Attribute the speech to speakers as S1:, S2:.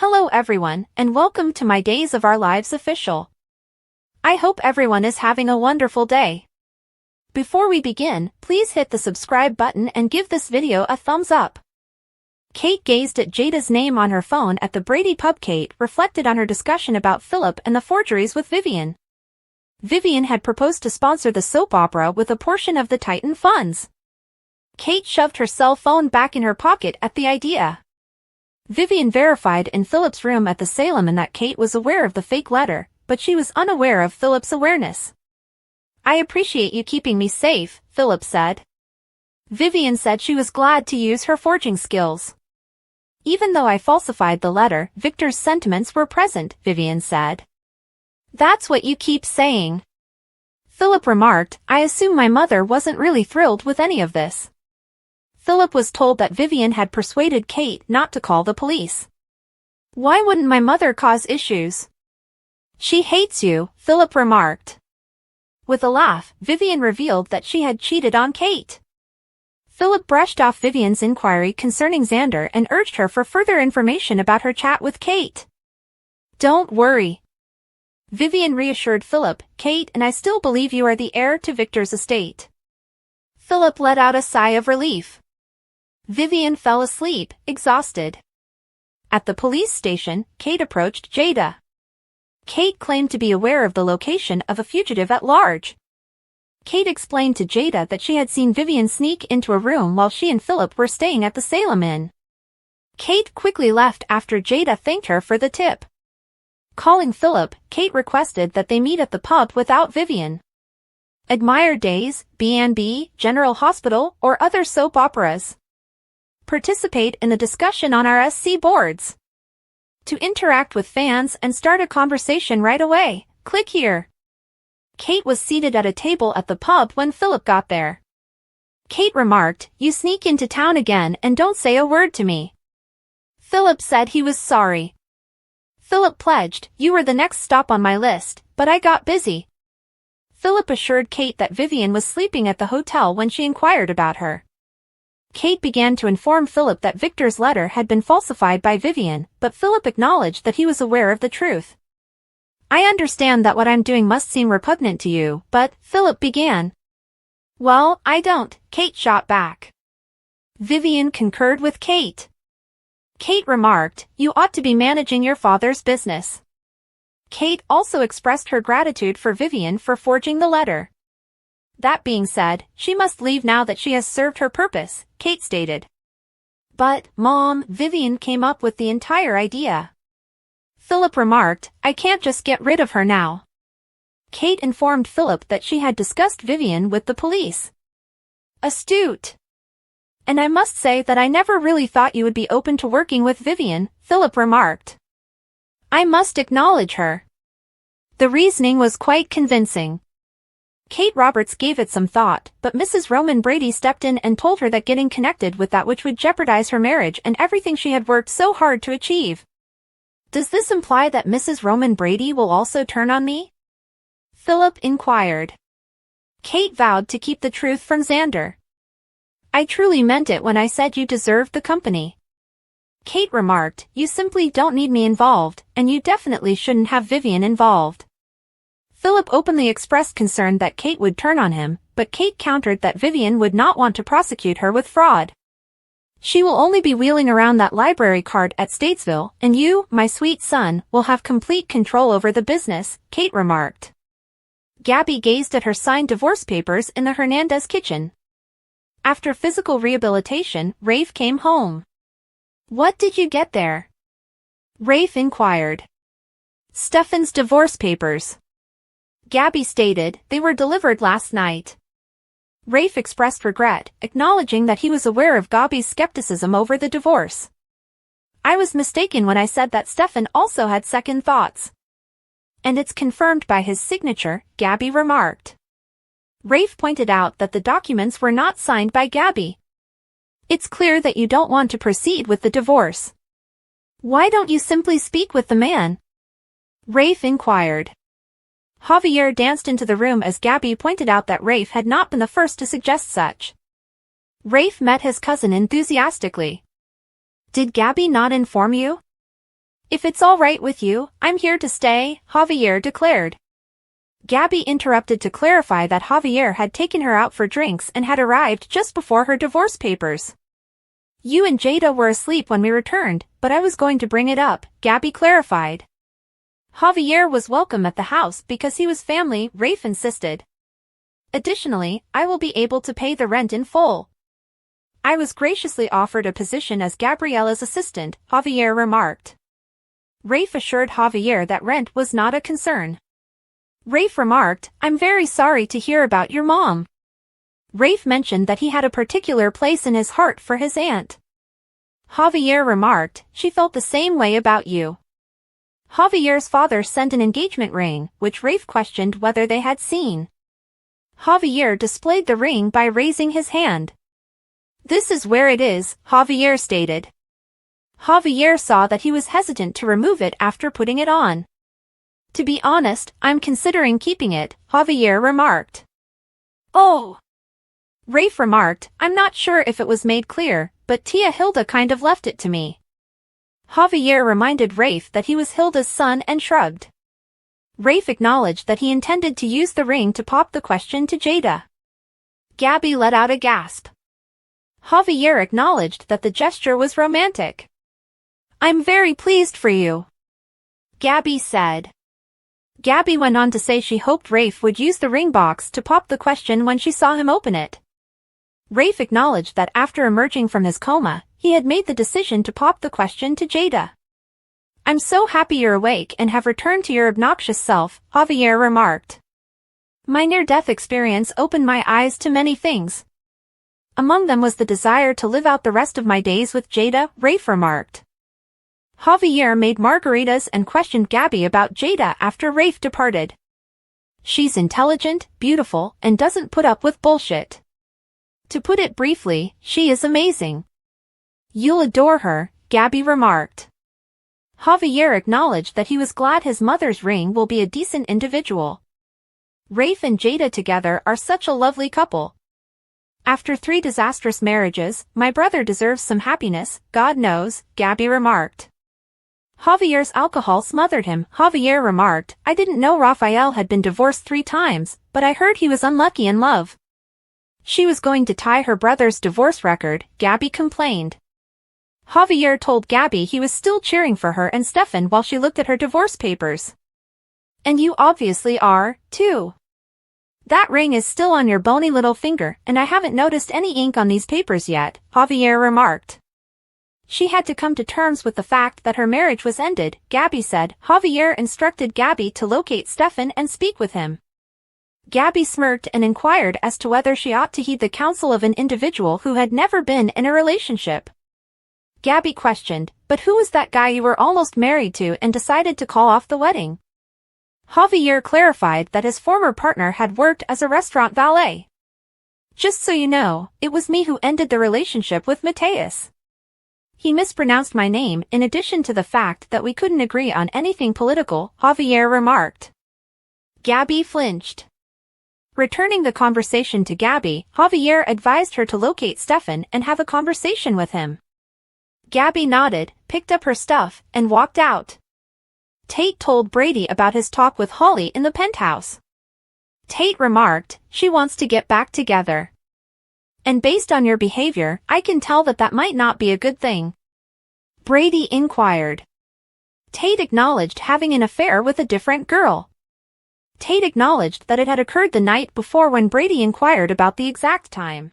S1: Hello everyone, and welcome to my Days of Our Lives official. I hope everyone is having a wonderful day. Before we begin, please hit the subscribe button and give this video a thumbs up. Kate gazed at Jada's name on her phone at the Brady pub. Kate reflected on her discussion about Philip and the forgeries with Vivian. Vivian had proposed to sponsor the soap opera with a portion of the Titan funds. Kate shoved her cell phone back in her pocket at the idea. Vivian verified in Philip's room at the Salem and that Kate was aware of the fake letter, but she was unaware of Philip's awareness. "I appreciate you keeping me safe," Philip said. Vivian said she was glad to use her forging skills. "Even though I falsified the letter, Victor's sentiments were present," Vivian said. "That's what you keep saying." Philip remarked, "I assume my mother wasn't really thrilled with any of this." Philip was told that Vivian had persuaded Kate not to call the police. "Why wouldn't my mother cause issues?" "She hates you," Philip remarked. With a laugh, Vivian revealed that she had cheated on Kate. Philip brushed off Vivian's inquiry concerning Xander and urged her for further information about her chat with Kate. "Don't worry," Vivian reassured Philip, "Kate and I still believe you are the heir to Victor's estate." Philip let out a sigh of relief. Vivian fell asleep, exhausted. At the police station, Kate approached Jada. Kate claimed to be aware of the location of a fugitive at large. Kate explained to Jada that she had seen Vivian sneak into a room while she and Philip were staying at the Salem Inn. Kate quickly left after Jada thanked her for the tip. Calling Philip, Kate requested that they meet at the pub without Vivian. Admire Days, B&B, General Hospital, or other soap operas. Participate in the discussion on our SC boards. To interact with fans and start a conversation right away, click here. Kate was seated at a table at the pub when Philip got there. Kate remarked, "You sneak into town again and don't say a word to me." Philip said he was sorry. Philip pledged, "You were the next stop on my list, but I got busy." Philip assured Kate that Vivian was sleeping at the hotel when she inquired about her. Kate began to inform Philip that Victor's letter had been falsified by Vivian, but Philip acknowledged that he was aware of the truth. "I understand that what I'm doing must seem repugnant to you, but," Philip began. "Well, I don't," Kate shot back. Vivian concurred with Kate. Kate remarked, "You ought to be managing your father's business." Kate also expressed her gratitude for Vivian for forging the letter. "That being said, she must leave now that she has served her purpose," Kate stated. "But, Mom," Vivian came up with the entire idea. Philip remarked, "I can't just get rid of her now." Kate informed Philip that she had discussed Vivian with the police. "Astute. And I must say that I never really thought you would be open to working with Vivian," Philip remarked. "I must acknowledge her. The reasoning was quite convincing." Kate Roberts gave it some thought, but Mrs. Roman Brady stepped in and told her that getting connected with that which would jeopardize her marriage and everything she had worked so hard to achieve. "Does this imply that Mrs. Roman Brady will also turn on me?" Philip inquired. Kate vowed to keep the truth from Xander. "I truly meant it when I said you deserved the company." Kate remarked, "You simply don't need me involved, and you definitely shouldn't have Vivian involved." Philip openly expressed concern that Kate would turn on him, but Kate countered that Vivian would not want to prosecute her with fraud. "She will only be wheeling around that library card at Statesville, and you, my sweet son, will have complete control over the business," Kate remarked. Gabby gazed at her signed divorce papers in the Hernandez kitchen. After physical rehabilitation, Rafe came home. "What did you get there?" Rafe inquired. "Stefan's divorce papers," Gabby stated. "They were delivered last night." Rafe expressed regret, acknowledging that he was aware of Gabby's skepticism over the divorce. "I was mistaken when I said that Stefan also had second thoughts. And it's confirmed by his signature," Gabby remarked. Rafe pointed out that the documents were not signed by Gabby. "It's clear that you don't want to proceed with the divorce. Why don't you simply speak with the man?" Rafe inquired. Javier danced into the room as Gabby pointed out that Rafe had not been the first to suggest such. Rafe met his cousin enthusiastically. "Did Gabby not inform you?" If it's all right with you, I'm here to stay, Javier declared. Gabby interrupted to clarify that Javier had taken her out for drinks and had arrived just before her divorce papers. You and Jada were asleep when we returned, but I was going to bring it up, Gabby clarified. Javier was welcome at the house because he was family, Rafe insisted. Additionally, I will be able to pay the rent in full. I was graciously offered a position as Gabriella's assistant, Javier remarked. Rafe assured Javier that rent was not a concern. Rafe remarked, I'm very sorry to hear about your mom. Rafe mentioned that he had a particular place in his heart for his aunt. Javier remarked, she felt the same way about you. Javier's father sent an engagement ring, which Rafe questioned whether they had seen. Javier displayed the ring by raising his hand. This is where it is, Javier stated. Javier saw that he was hesitant to remove it after putting it on. To be honest, I'm considering keeping it, Javier remarked. Oh! Rafe remarked, I'm not sure if it was made clear, but Tia Hilda kind of left it to me. Javier reminded Rafe that he was Hilda's son and shrugged. Rafe acknowledged that he intended to use the ring to pop the question to Jada. Gabby let out a gasp. Javier acknowledged that the gesture was romantic. I'm very pleased for you, Gabby said. Gabby went on to say she hoped Rafe would use the ring box to pop the question when she saw him open it. Rafe acknowledged that after emerging from his coma, he had made the decision to pop the question to Jada. I'm so happy you're awake and have returned to your obnoxious self, Javier remarked. My near-death experience opened my eyes to many things. Among them was the desire to live out the rest of my days with Jada, Rafe remarked. Javier made margaritas and questioned Gabby about Jada after Rafe departed. She's intelligent, beautiful, and doesn't put up with bullshit. To put it briefly, she is amazing. You'll adore her, Gabby remarked. Javier acknowledged that he was glad his mother's ring will be a decent individual. Rafe and Jada together are such a lovely couple. After 3 disastrous marriages, my brother deserves some happiness, God knows, Gabby remarked. Javier's alcohol smothered him. Javier remarked, I didn't know Rafael had been divorced 3 times, but I heard he was unlucky in love. She was going to tie her brother's divorce record, Gabby complained. Javier told Gabby he was still cheering for her and Stefan while she looked at her divorce papers. And you obviously are, too. That ring is still on your bony little finger, and I haven't noticed any ink on these papers yet, Javier remarked. She had to come to terms with the fact that her marriage was ended, Gabby said. Javier instructed Gabby to locate Stefan and speak with him. Gabby smirked and inquired as to whether she ought to heed the counsel of an individual who had never been in a relationship. Gabby questioned, but who was that guy you were almost married to and decided to call off the wedding? Javier clarified that his former partner had worked as a restaurant valet. Just so you know, it was me who ended the relationship with Mateus. He mispronounced my name in addition to the fact that we couldn't agree on anything political, Javier remarked. Gabby flinched. Returning the conversation to Gabby, Javier advised her to locate Stefan and have a conversation with him. Gabby nodded, picked up her stuff, and walked out. Tate told Brady about his talk with Holly in the penthouse. Tate remarked, she wants to get back together. And based on your behavior, I can tell that might not be a good thing. Brady inquired. Tate acknowledged having an affair with a different girl. Tate acknowledged that it had occurred the night before when Brady inquired about the exact time.